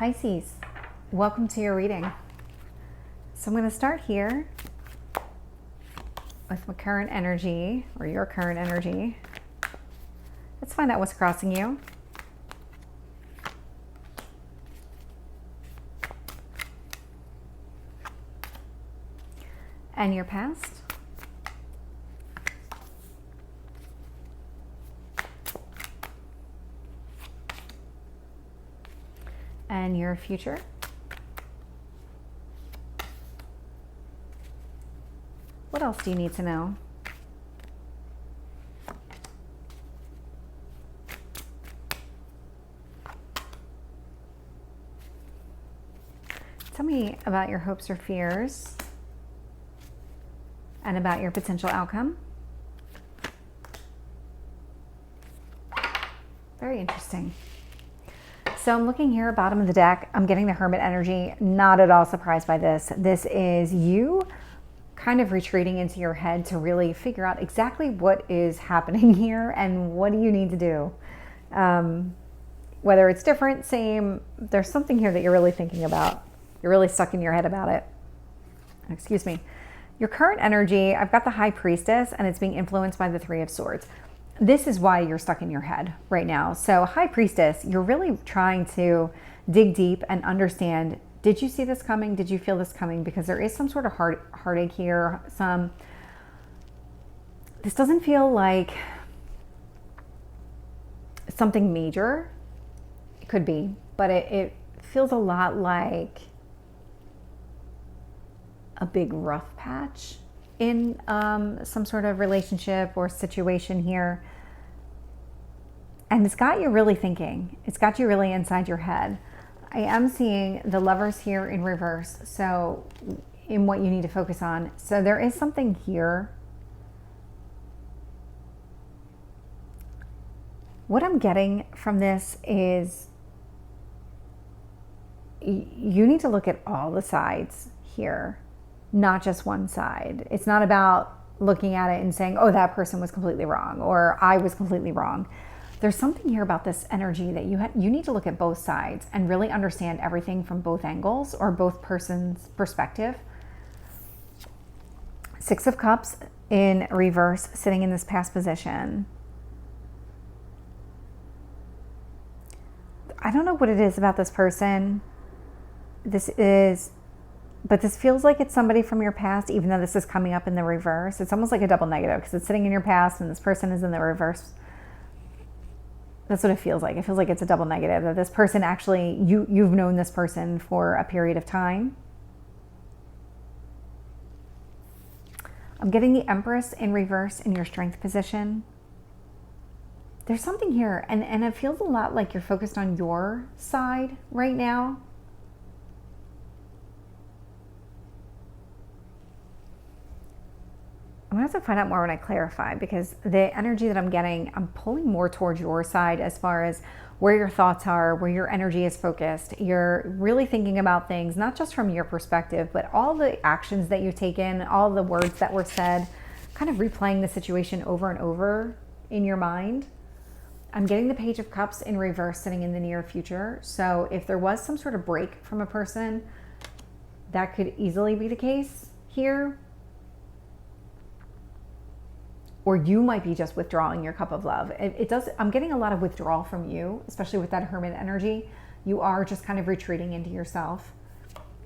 Pisces, welcome to your reading. So I'm going to start here with my current energy, or your current energy. Let's find out what's crossing you. And your past. And your future. What else do you need to know? Tell me about your hopes or fears and about your potential outcome. Very interesting. So I'm looking here, bottom of the deck. I'm getting the Hermit energy. Not at all surprised by this. This is you kind of retreating into your head to really figure out exactly what is happening here and what do you need to do. Whether it's different, same, there's something here that you're really thinking about. You're really stuck in your head about it. Excuse me. Your current energy, I've got the High Priestess and it's being influenced by the Three of Swords. This is why you're stuck in your head right now. So High Priestess, you're really trying to dig deep and understand, did you see this coming? Did you feel this coming? Because there is some sort of heartache here. This doesn't feel like something major. It could be, but it feels a lot like a big rough patch in some sort of relationship or situation here. And it's got you really thinking. It's got you really inside your head. I am seeing the Lovers here in reverse. So in what you need to focus on. So there is something here. What I'm getting from this is you need to look at all the sides here, not just one side. It's not about looking at it and saying, oh, that person was completely wrong or I was completely wrong. There's something here about this energy that you need to look at both sides and really understand everything from both angles or both persons' perspective. Six of Cups in reverse, sitting in this past position. I don't know what it is about this person. But this feels like it's somebody from your past, even though this is coming up in the reverse. It's almost like a double negative because it's sitting in your past and this person is in the reverse. That's what it feels like. It feels like it's a double negative, that this person actually, you've known this person for a period of time. I'm getting the Empress in reverse in your strength position. There's something here, and it feels a lot like you're focused on your side right now. I'm going to have to find out more when I clarify, because the energy that I'm getting, I'm pulling more towards your side as far as where your thoughts are, where your energy is focused. You're really thinking about things, not just from your perspective, but all the actions that you've taken, all the words that were said, kind of replaying the situation over and over in your mind. I'm getting the Page of Cups in reverse sitting in the near future. So if there was some sort of break from a person, that could easily be the case here. Or you might be just withdrawing your cup of love. I'm getting a lot of withdrawal from you, especially with that Hermit energy. You are just kind of retreating into yourself.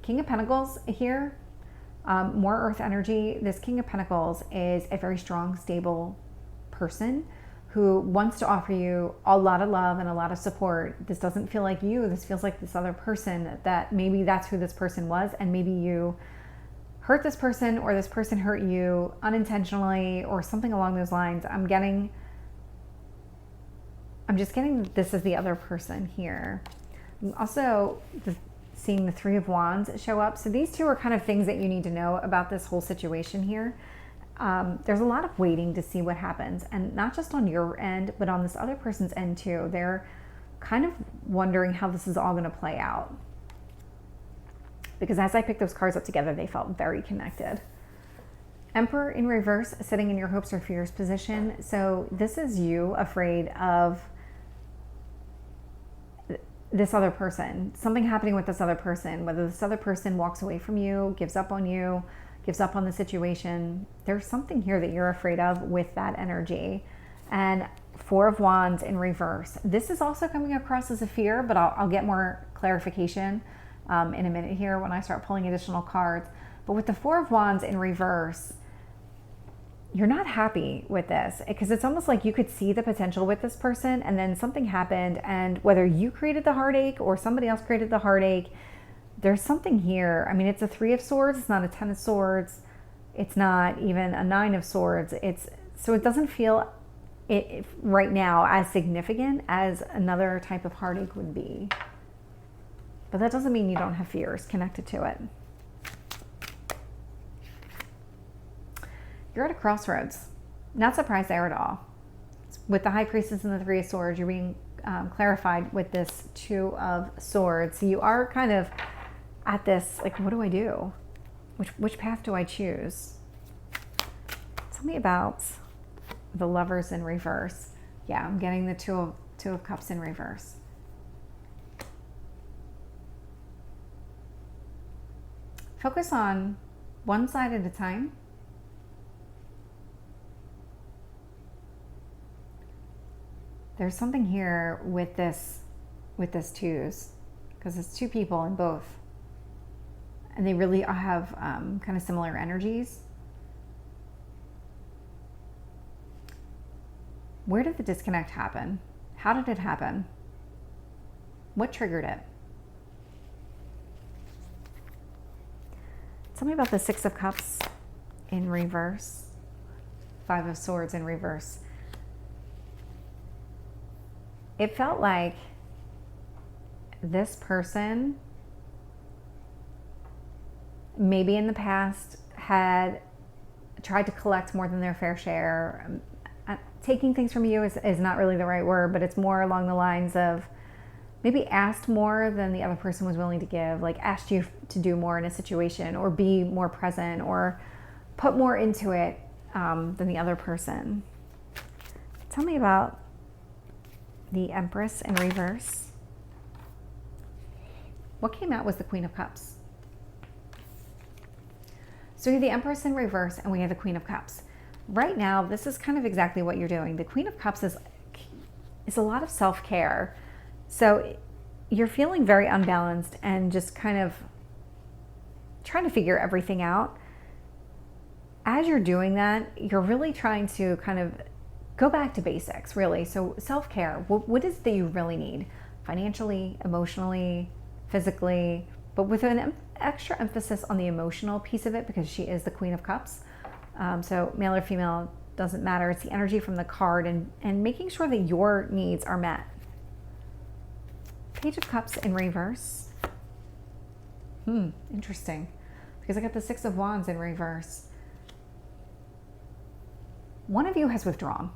King of Pentacles here, more earth energy. This King of Pentacles is a very strong, stable person who wants to offer you a lot of love and a lot of support. This doesn't feel like you. This feels like this other person, that maybe that's who this person was, and maybe you hurt this person or this person hurt you unintentionally or something along those lines. I'm just getting this as the other person here. I'm also seeing the Three of Wands show up. So these two are kind of things that you need to know about this whole situation here. There's a lot of waiting to see what happens, and not just on your end, but on this other person's end too. They're kind of wondering how this is all going to play out. Because as I picked those cards up together, they felt very connected. Emperor in reverse, sitting in your hopes or fears position. So this is you afraid of this other person, something happening with this other person, whether this other person walks away from you, gives up on you, gives up on the situation. There's something here that you're afraid of with that energy. And Four of Wands in reverse. This is also coming across as a fear, but I'll get more clarification in a minute here when I start pulling additional cards. But with the Four of Wands in reverse, you're not happy with this because it's almost like you could see the potential with this person and then something happened, and whether you created the heartache or somebody else created the heartache, there's something here. I mean, it's a Three of Swords. It's not a Ten of Swords. It's not even a Nine of Swords. So it doesn't feel right now as significant as another type of heartache would be. But that doesn't mean you don't have fears connected to it. You're at a crossroads. Not surprised there at all. With the High Priestess and the Three of Swords, you're being clarified with this Two of Swords. So you are kind of at this, like, what do I do? Which path do I choose? Tell me about the Lovers in reverse. Yeah, I'm getting the Two of Cups in reverse. Focus on one side at a time. There's something here with this twos, because it's two people in both. And they really have kind of similar energies. Where did the disconnect happen? How did it happen? What triggered it? Tell me about the Six of Cups in reverse, Five of Swords in reverse. It felt like this person maybe in the past had tried to collect more than their fair share. Taking things from you is not really the right word, but it's more along the lines of maybe asked more than the other person was willing to give, like asked you to do more in a situation or be more present or put more into it than the other person. Tell me about the Empress in reverse. What came out was the Queen of Cups. So we have the Empress in reverse and we have the Queen of Cups. Right now, this is kind of exactly what you're doing. The Queen of Cups is a lot of self-care. So you're feeling very unbalanced and just kind of trying to figure everything out. As you're doing that, you're really trying to kind of go back to basics, really. So self-care, what is it that you really need? Financially, emotionally, physically, but with an extra emphasis on the emotional piece of it because she is the Queen of Cups. So male or female, doesn't matter. It's the energy from the card and making sure that your needs are met. Page of Cups in reverse. Interesting. Because I got the Six of Wands in reverse. One of you has withdrawn.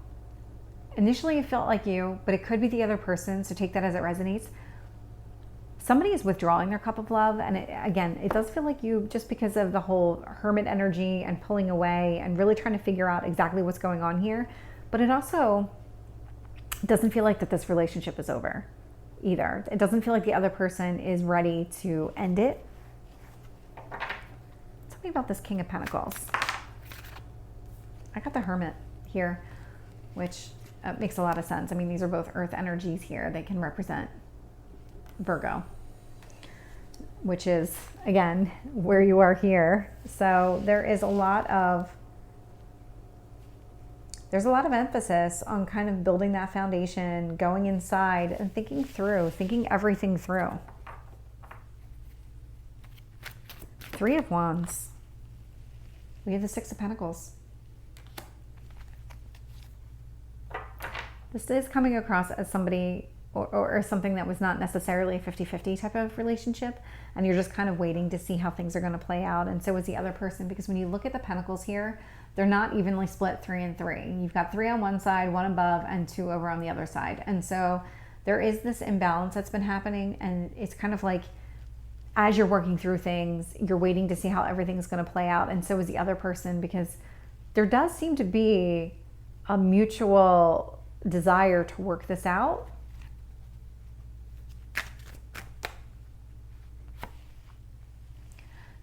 Initially it felt like you, but it could be the other person, so take that as it resonates. Somebody is withdrawing their cup of love, and it does feel like you, just because of the whole hermit energy and pulling away and really trying to figure out exactly what's going on here. But it also doesn't feel like that this relationship is over either. It doesn't feel like the other person is ready to end it. Tell me about this King of Pentacles. I got the Hermit here, which makes a lot of sense. I mean, these are both earth energies here. They can represent Virgo, which is, again, where you are here. So there is a lot of emphasis on kind of building that foundation, going inside and thinking everything through. Three of Wands. We have the Six of Pentacles. This is coming across as somebody or something that was not necessarily a 50-50 type of relationship, and you're just kind of waiting to see how things are going to play out. And so is the other person, because when you look at the pentacles here, they're not evenly split 3 and 3. You've got 3 on one side, 1 above, and 2 over on the other side. And so there is this imbalance that's been happening, and it's kind of like as you're working through things, you're waiting to see how everything's going to play out. And so is the other person, because there does seem to be a mutual desire to work this out.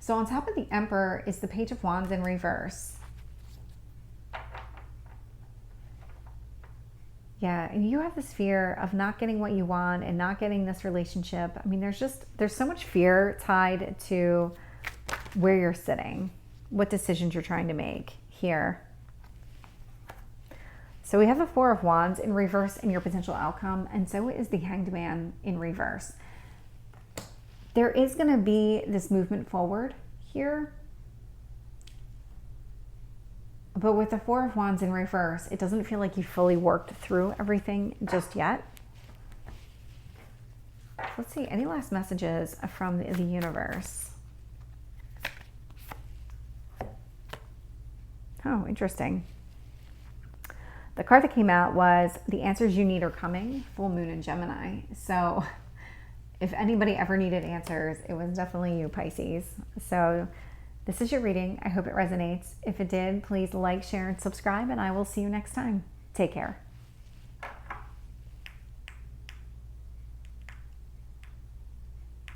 So on top of the Emperor is the Page of Wands in reverse. Yeah, and you have this fear of not getting what you want and not getting this relationship. I mean, there's so much fear tied to where you're sitting, what decisions you're trying to make here. So we have the Four of Wands in reverse in your potential outcome, and so is the Hanged Man in reverse. There is going to be this movement forward here. But with the Four of Wands in reverse, it doesn't feel like you fully worked through everything just yet. Let's see, any last messages from the universe? Oh, interesting. The card that came out was the answers you need are coming, full moon in Gemini. So if anybody ever needed answers, it was definitely you, Pisces. So this is your reading. I hope it resonates. If it did, please like, share, and subscribe, and I will see you next time. Take care.